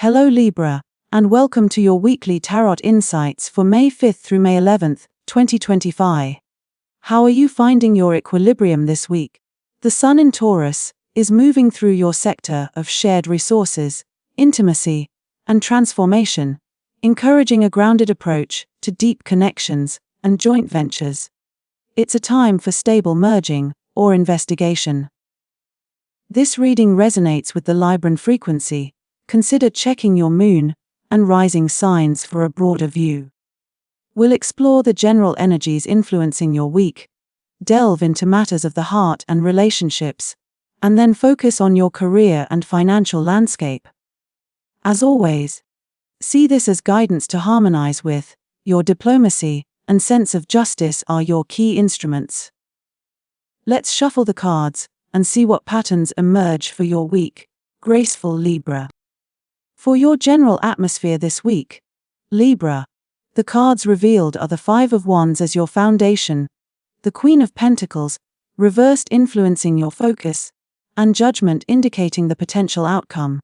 Hello Libra, and welcome to your weekly Tarot Insights for May 5th through May 11th, 2025. How are you finding your equilibrium this week? The Sun in Taurus is moving through your sector of shared resources, intimacy, and transformation, encouraging a grounded approach to deep connections and joint ventures. It's a time for stable merging or investigation. This reading resonates with the Libran frequency. Consider checking your moon and rising signs for a broader view. We'll explore the general energies influencing your week, delve into matters of the heart and relationships, and then focus on your career and financial landscape. As always, see this as guidance to harmonize with. Your diplomacy and sense of justice are your key instruments. Let's shuffle the cards and see what patterns emerge for your week. Graceful Libra. For your general atmosphere this week, Libra, the cards revealed are the Five of Wands as your foundation, the Queen of Pentacles, reversed influencing your focus, and Judgment indicating the potential outcome.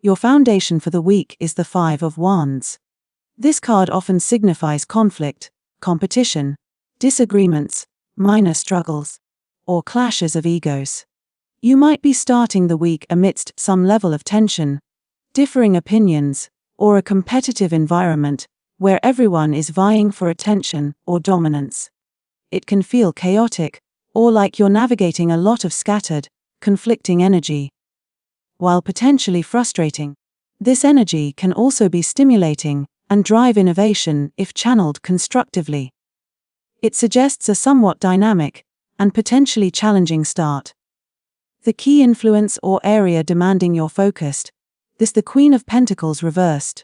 Your foundation for the week is the Five of Wands. This card often signifies conflict, competition, disagreements, minor struggles, or clashes of egos. You might be starting the week amidst some level of tension, differing opinions, or a competitive environment where everyone is vying for attention or dominance. It can feel chaotic, or like you're navigating a lot of scattered, conflicting energy. While potentially frustrating, this energy can also be stimulating and drive innovation if channeled constructively. It suggests a somewhat dynamic and potentially challenging start. The key influence or area demanding your focus. The Queen of Pentacles reversed.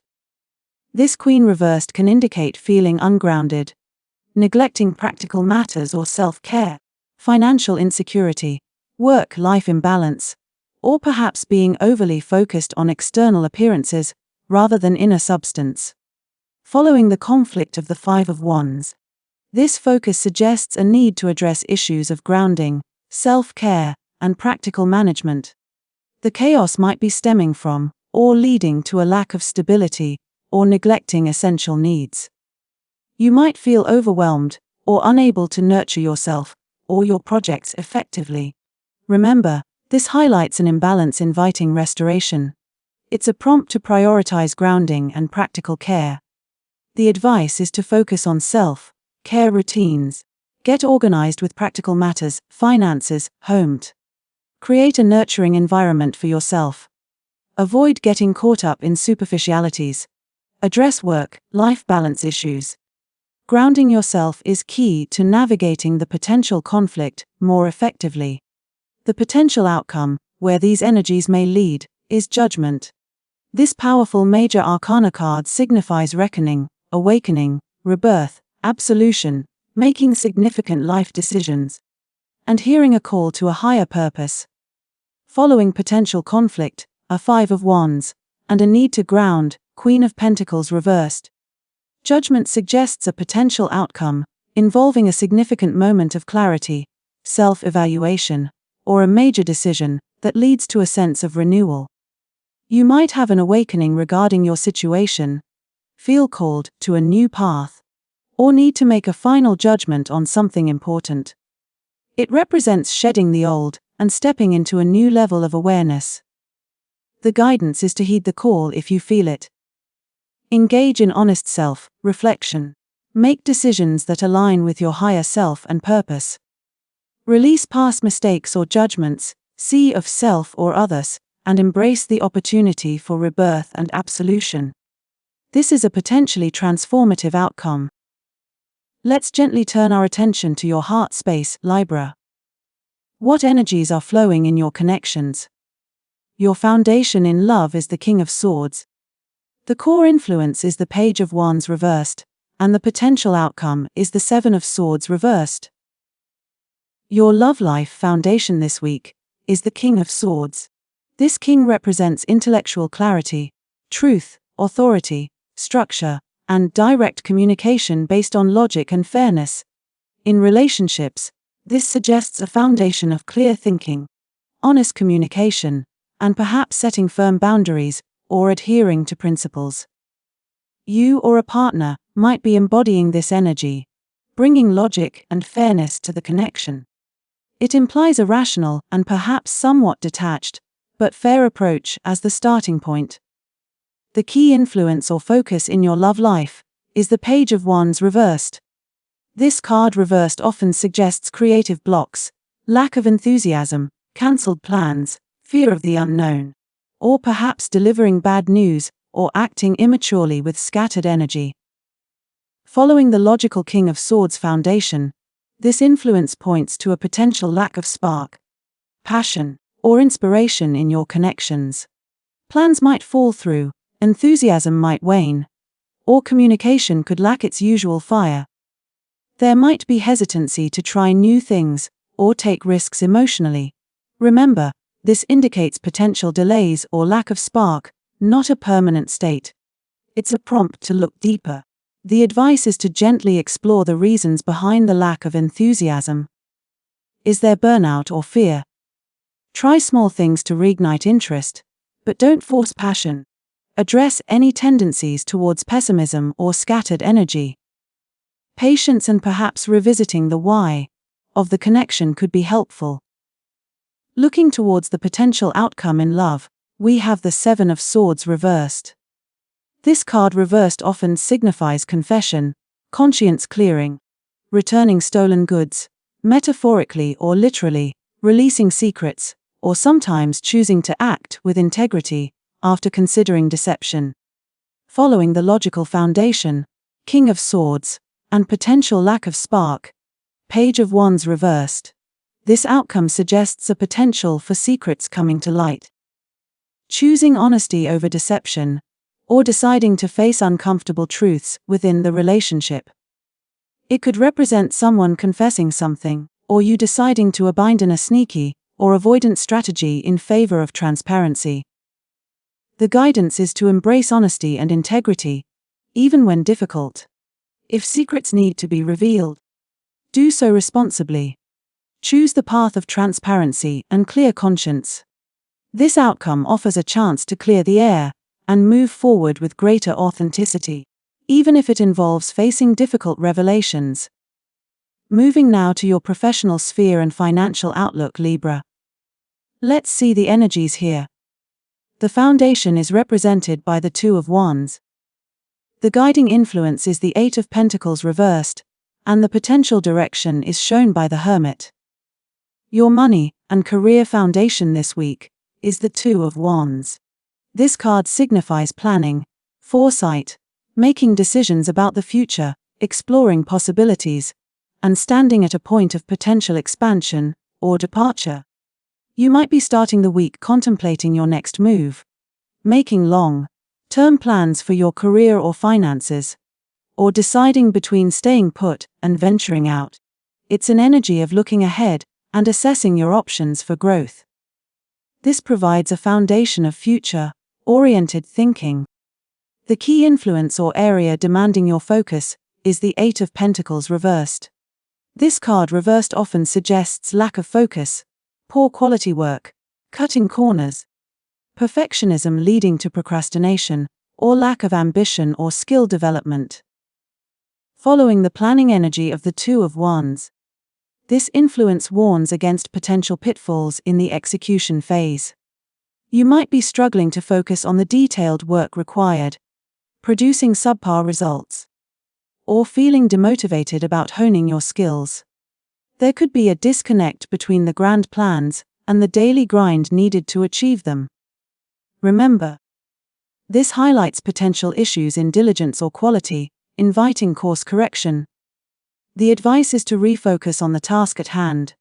This Queen reversed can indicate feeling ungrounded, neglecting practical matters or self-care, financial insecurity, work-life imbalance, or perhaps being overly focused on external appearances rather than inner substance. Following the conflict of the Five of Wands, this focus suggests a need to address issues of grounding, self-care, and practical management. The chaos might be stemming from or leading to a lack of stability, or neglecting essential needs. You might feel overwhelmed, or unable to nurture yourself, or your projects effectively. Remember, this highlights an imbalance inviting restoration. It's a prompt to prioritize grounding and practical care. The advice is to focus on self-care routines, get organized with practical matters, finances, home. Create a nurturing environment for yourself. Avoid getting caught up in superficialities. Address work-life balance issues. Grounding yourself is key to navigating the potential conflict more effectively. The potential outcome, where these energies may lead, is Judgment. This powerful major arcana card signifies reckoning, awakening, rebirth, absolution, making significant life decisions, and hearing a call to a higher purpose. Following potential conflict, a Five of Wands, and a need to ground, Queen of Pentacles reversed. Judgment suggests a potential outcome, involving a significant moment of clarity, self-evaluation, or a major decision that leads to a sense of renewal. You might have an awakening regarding your situation, feel called to a new path, or need to make a final judgment on something important. It represents shedding the old and stepping into a new level of awareness. The guidance is to heed the call if you feel it. Engage in honest self-reflection. Make decisions that align with your higher self and purpose. Release past mistakes or judgments, see of self or others, and embrace the opportunity for rebirth and absolution. This is a potentially transformative outcome. Let's gently turn our attention to your heart space, Libra. What energies are flowing in your connections? Your foundation in love is the King of Swords. The core influence is the Page of Wands reversed, and the potential outcome is the Seven of Swords reversed. Your love life foundation this week is the King of Swords. This king represents intellectual clarity, truth, authority, structure, and direct communication based on logic and fairness. In relationships, this suggests a foundation of clear thinking, honest communication, and perhaps setting firm boundaries or adhering to principles. You or a partner might be embodying this energy, bringing logic and fairness to the connection. It implies a rational and perhaps somewhat detached, but fair approach as the starting point. The key influence or focus in your love life is the Page of Wands reversed. This card reversed often suggests creative blocks, lack of enthusiasm, cancelled plans, fear of the unknown, or perhaps delivering bad news or acting immaturely with scattered energy. Following the logical King of Swords foundation, this influence points to a potential lack of spark, passion, or inspiration in your connections. Plans might fall through, enthusiasm might wane, or communication could lack its usual fire. There might be hesitancy to try new things or take risks emotionally. Remember, this indicates potential delays or lack of spark, not a permanent state. It's a prompt to look deeper. The advice is to gently explore the reasons behind the lack of enthusiasm. Is there burnout or fear? Try small things to reignite interest, but don't force passion. Address any tendencies towards pessimism or scattered energy. Patience and perhaps revisiting the why of the connection could be helpful. Looking towards the potential outcome in love, we have the Seven of Swords reversed. This card reversed often signifies confession, conscience clearing, returning stolen goods, metaphorically or literally, releasing secrets, or sometimes choosing to act with integrity after considering deception. Following the logical foundation, King of Swords, and potential lack of spark, Page of Wands reversed. This outcome suggests a potential for secrets coming to light. Choosing honesty over deception, or deciding to face uncomfortable truths within the relationship. It could represent someone confessing something, or you deciding to abandon a sneaky or avoidant strategy in favor of transparency. The guidance is to embrace honesty and integrity, even when difficult. If secrets need to be revealed, do so responsibly. Choose the path of transparency and clear conscience. This outcome offers a chance to clear the air and move forward with greater authenticity, even if it involves facing difficult revelations. Moving now to your professional sphere and financial outlook, Libra. Let's see the energies here. The foundation is represented by the Two of Wands. The guiding influence is the Eight of Pentacles reversed, and the potential direction is shown by the Hermit. Your money and career foundation this week is the Two of Wands. This card signifies planning, foresight, making decisions about the future, exploring possibilities, and standing at a point of potential expansion or departure. You might be starting the week contemplating your next move, making long-term plans for your career or finances, or deciding between staying put and venturing out. It's an energy of looking ahead and assessing your options for growth. This provides a foundation of future-oriented thinking. The key influence or area demanding your focus is the Eight of Pentacles reversed. This card reversed often suggests lack of focus, poor quality work, cutting corners, perfectionism leading to procrastination, or lack of ambition or skill development. Following the planning energy of the Two of Wands, this influence warns against potential pitfalls in the execution phase. You might be struggling to focus on the detailed work required, producing subpar results, or feeling demotivated about honing your skills. There could be a disconnect between the grand plans and the daily grind needed to achieve them. Remember, this highlights potential issues in diligence or quality, inviting course correction. The advice is to refocus on the task at hand.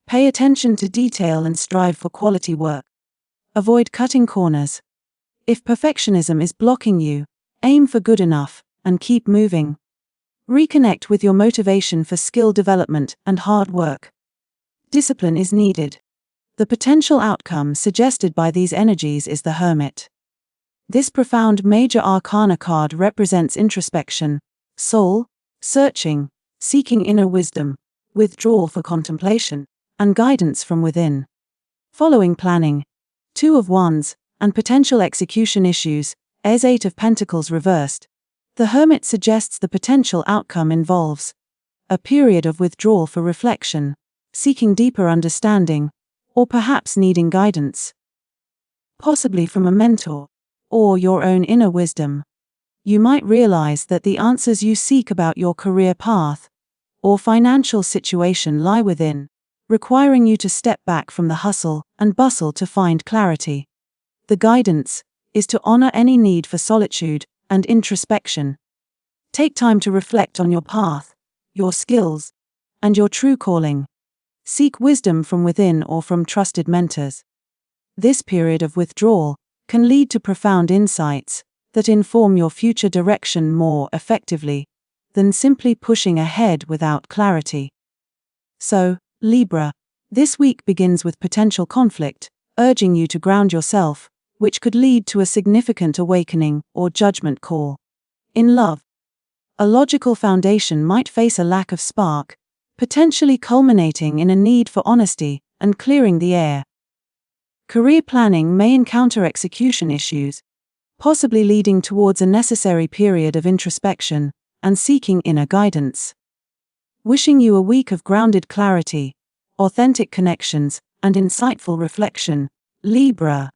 Pay attention to detail and strive for quality work. Avoid cutting corners. If perfectionism is blocking you, aim for good enough and keep moving. Reconnect with your motivation for skill development and hard work. Discipline is needed. The potential outcome suggested by these energies is the Hermit. This profound major arcana card represents introspection, soul searching, seeking inner wisdom, withdrawal for contemplation, and guidance from within. Following planning, Two of Wands, and potential execution issues, as 8 of Pentacles reversed. The Hermit suggests the potential outcome involves a period of withdrawal for reflection, seeking deeper understanding, or perhaps needing guidance, possibly from a mentor, or your own inner wisdom. You might realize that the answers you seek about your career path or financial situation lie within, requiring you to step back from the hustle and bustle to find clarity. The guidance is to honor any need for solitude and introspection. Take time to reflect on your path, your skills, and your true calling. Seek wisdom from within or from trusted mentors. This period of withdrawal can lead to profound insights that inform your future direction more effectively than simply pushing ahead without clarity. So, Libra, this week begins with potential conflict, urging you to ground yourself, which could lead to a significant awakening or judgment call. In love, a logical foundation might face a lack of spark, potentially culminating in a need for honesty and clearing the air. Career planning may encounter execution issues, possibly leading towards a necessary period of introspection and seeking inner guidance. Wishing you a week of grounded clarity, authentic connections, and insightful reflection, Libra.